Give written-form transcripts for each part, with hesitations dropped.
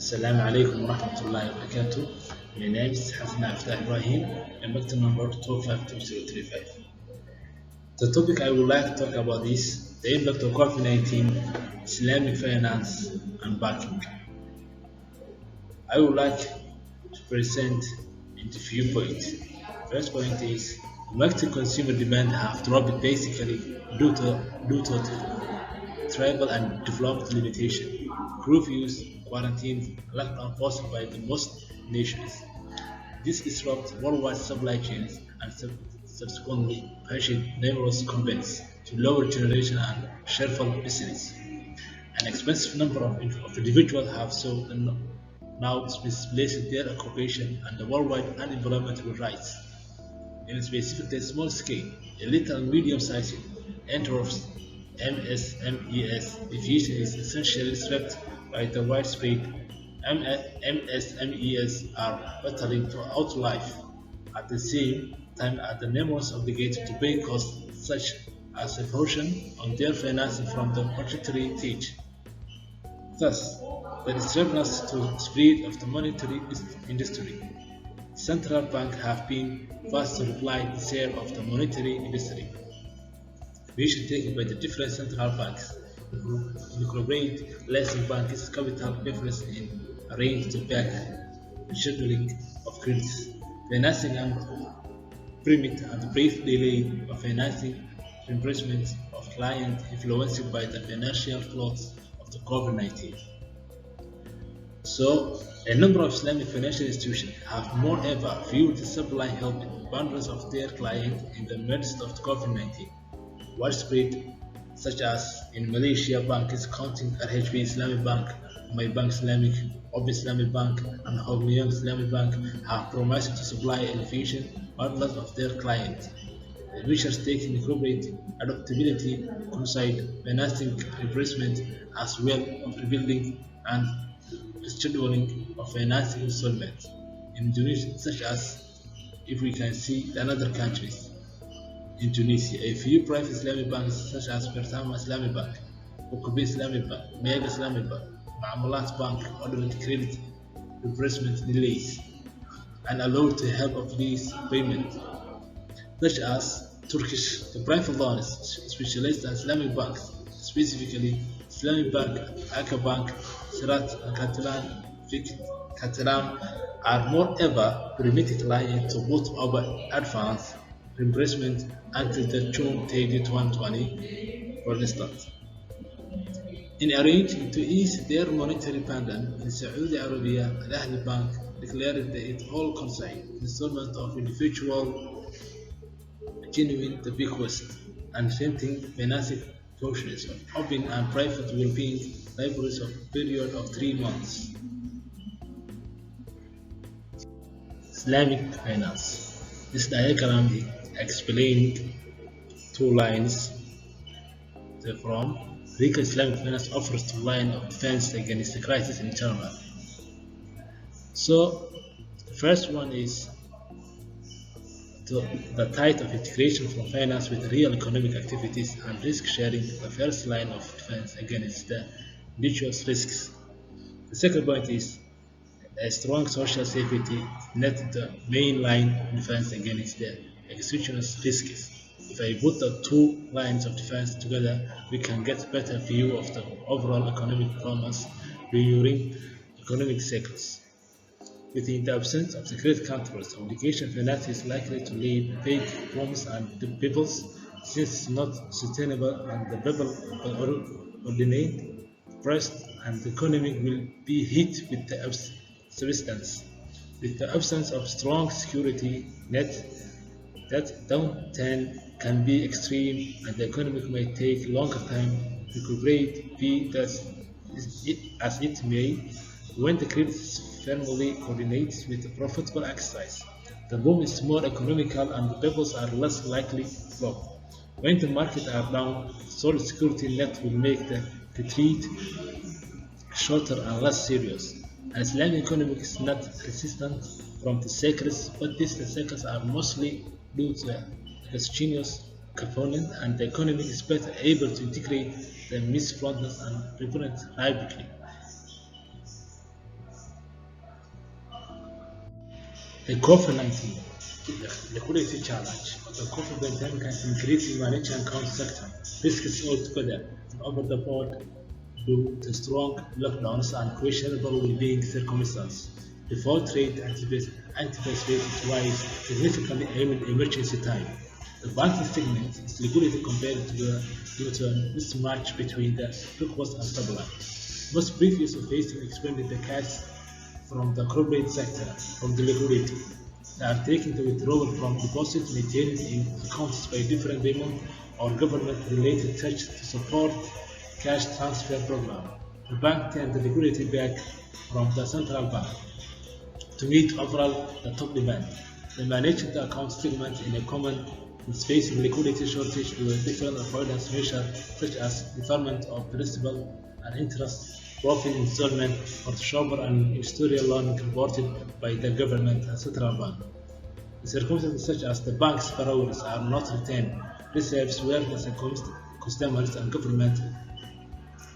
Assalamu alaikum wa rahmatullahi wa barakatuh. My name is A.Fatah Ibrahim, and vector number 252035. The topic I would like to talk about is the impact of COVID-19, Islamic finance, and banking. I would like to present into few points. First point is market consumer demand have dropped basically due to travel and development limitation, curfews, quarantines, lockdown forced by the most nations. This disrupts worldwide supply chains and subsequently pushed numerous companies to lower generation and shelf business. An expensive number of individuals have so now misplaced their occupation and the worldwide unemployment will rise. In specifically small scale, a little and medium-sized enterprise MSMEs diffusion is essentially swept by the widespread MSMEs are battling to outlive. At the same time, are the numerous obligated to pay costs such as a portion on their financing from the budgetary stage. Thus, the disturbance to spread of the monetary industry. Central banks have been fast to reply the sale of the monetary industry. Measures taken by the different central banks incorporate less banks' capital preference in arrange to back the scheduling of credits, financing and permit and brief delay of financing reimbursement of clients influenced by the financial flows of the COVID-19. So, a number of Islamic financial institutions have moreover viewed the supply help boundaries of their clients in the midst of COVID-19. Widespread, such as in Malaysia, banks counting RHB Islamic Bank, My Bank Islamic, Ob Islamic Bank, and Hogmiyam Islamic Bank have promised to supply elevation bundles of their clients. The measures taken incorporate adaptability, coincide financing replacement, as well as rebuilding and rescheduling of financing installments in Indonesia, such as if we can see in other countries. In Tunisia, a few private Islamic banks such as Pertama Islamic Bank, Okubi Islamic Bank, Mega Islamic Bank, Ma'amulat Bank ordered credit reimbursement delays and allowed the help of these payments, such as Turkish, the private loans specialized in Islamic banks, specifically Islamic Bank, Aka Bank, Sirat, and Catalan are moreover permitted clients to put over advance reimbursement until the June 30, 2020, for instance. In arranging to ease their monetary burden, in Saudi Arabia, Al Ahli Bank declared that it all concerned installment of individual genuine the bequest and sending financing portions of open and private well-being libraries of a period of 3 months. Islamic finance. This diagram explains two lines from Rica Islamic finance offers two lines of defense against the crisis in China. So the first one is the type of integration from finance with real economic activities and risk sharing, the first line of defense against the individual's risks. The second point is a strong social safety net, the main line of defense against the exogenous risks. If I put the two lines of defense together, we can get a better view of the overall economic performance during economic cycles. Within the absence of the credit controls, obligation finance is likely to leave big homes and peoples since it's not sustainable and the people will ordinate, pressed, and the economy will be hit with the substance. With the absence of strong security net, that downturn can be extreme and the economy may take longer time to recuperate, be as it may. When the credit is firmly coordinated with a profitable exercise, the boom is more economical and the peoples are less likely to flop. When the markets are down, solid security net will make the retreat shorter and less serious. An Islamic economy is not resistant from the cycles, but these cycles are mostly due to the exogenous component, and the economy is better able to integrate the misflows and prevent rapidly. The COVID-19 liquidity challenge. The COVID pandemic has increased humanitarian account sector risks altogether and over the board due to strong lockdowns and questionable well-being circumstances. Default rate anticipates rate rise significantly in emergency time. The banking segment is liquidity compared to the due to a mismatch between the request and supply. Most previous facing expanded the cash from the corporate sector from the liquidity. They are taking the withdrawal from deposits maintained in accounts by different payment or government-related touch to support cash transfer program. The bank turned the liquidity back from the central bank to meet overall the top demand. They manage the account segment in a common is facing liquidity shortage with different avoidance measures such as deferment of principal and interest, profit installment, or shopper and industrial loan reported by the government and central bank. In circumstances such as the bank's borrowers are not retained, reserves where the customers and government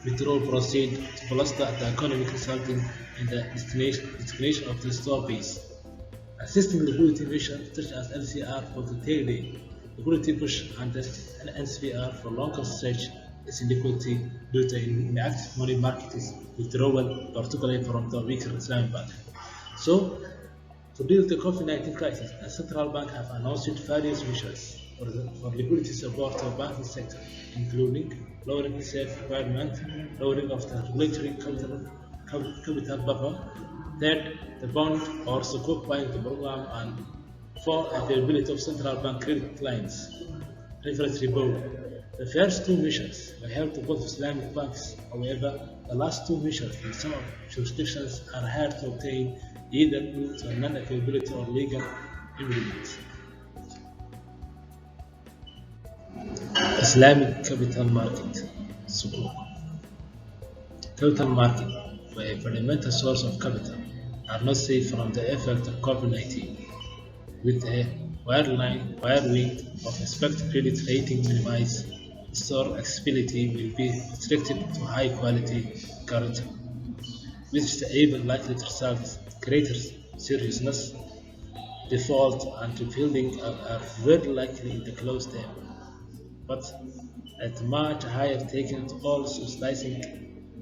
withdrawal proceed to bolster the economy resulting in the destination of the store base. Assisting liquidity measures such as LCR for the day, liquidity push and the NSVR for longer stretch is in liquidity due to inactive money market withdrawal, particularly from the weaker Islamic bank. So, to deal with the COVID-19 crisis, the central bank have announced various measures for liquidity support of the banking sector, including lowering reserve requirement, lowering of the regulatory capital buffer, third, the bond or sukuk buying program, and four, availability of central bank credit lines. Reference report. The first two measures may help to both Islamic banks. However, the last two measures in some jurisdictions are hard to obtain either due to non-availability or legal impediments. Islamic capital market sukuk. Capital market, where a fundamental source of capital, are not safe from the effect of COVID-19, with a whirlwind of expected credit rating minimized, store accessibility will be restricted to high quality currency, which is able likely to result in greater seriousness, default, and rebuilding are very likely in the close term, but at much higher taken also slicing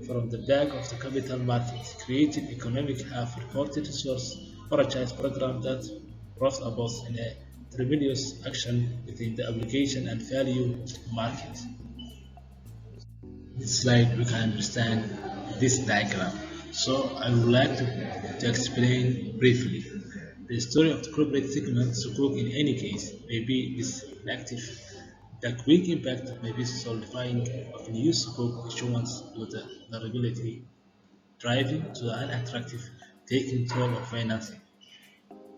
from the back of the capital market, creating economic have reported source franchise program that brought about in a tremendous action within the obligation and value market. This slide we can understand this diagram. So I would like to explain briefly. The story of the corporate segment sukuk in any case may be this inactive. The quick impact may be solidifying of new sukuk issuance with the vulnerability, driving to an unattractive taking toll of financing.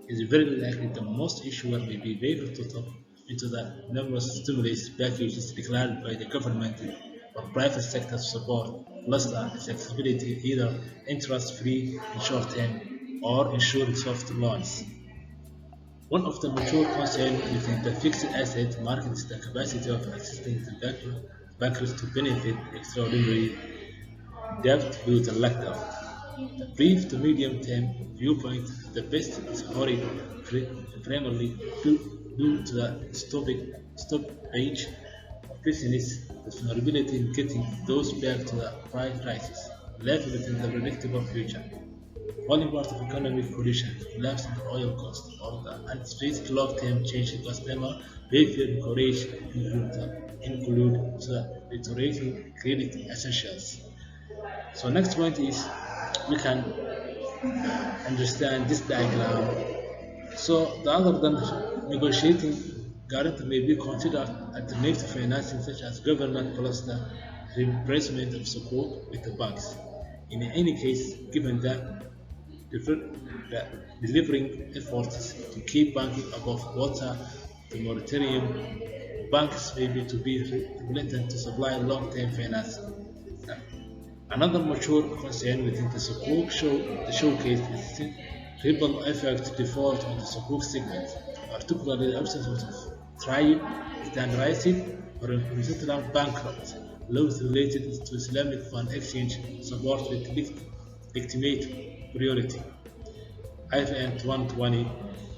It is very likely that most issuers may be able to tap into the numerous stimulus packages declared by the government or private sector support, plus the accessibility either interest-free in short term or insured soft loans. One of the mature concerns within the fixed asset market is the capacity of existing bankers to benefit extraordinary debt due to lockdown. The brief to medium term viewpoint, the best is hurried primarily due to the stoppage of business, the vulnerability in getting those back to the prior crisis, left within the predictable future. Falling part of economic conditions, collapse in the oil cost, or the anticipated long-term change in customer behavior encourage include the reiterating credit essentials. So next point is we can understand this diagram. So the other than negotiating guarantee may be considered alternative financing such as government plus the reimbursement of support with the banks. In any case, given that the delivering efforts to keep banking above water, the moratorium banks may be to be reluctant to supply long-term financing. Another mature concern within the the showcase is the ripple effect default on the Sukuk segment, particularly the absence of trial, standardized, or horizontal bankrupt laws related to Islamic fund exchange support with legitimate priority. IFN 2020.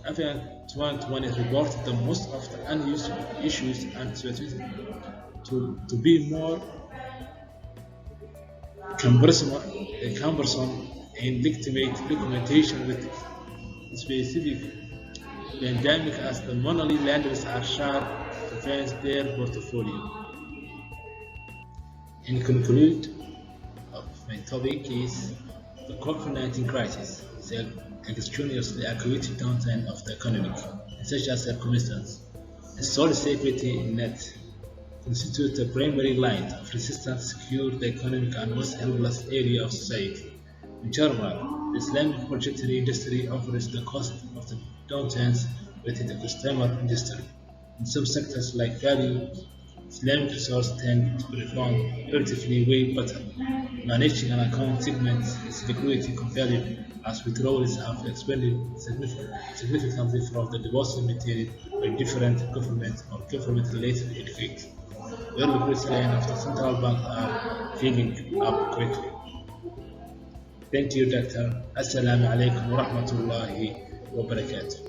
IFN 2020 reported that most of the unused issues and to be more cumbersome, cumbersome and legitimate documentation with specific pandemic as the monthly lenders are sharp to fence their portfolio. In conclude of my topic is the COVID-19 crisis is a extraneously acute downturn of the economy in such a circumstance. A solid safety net constitutes the primary line of resistance to secure the economic and most helpless area of society. In general, the Islamic budgetary industry offers the cost of the downturns within the customer industry. In some sectors like value, Islamic resources tend to perform relatively way better. Managing an account segment is liquidity competitive as withdrawals have expanded significantly from the deposit maintained by different government or government-related entities, where liquidity line of the central bank are filling up quickly. Thank you, Doctor. Assalamu alaikum wa rahmatullahi wa barakatuh.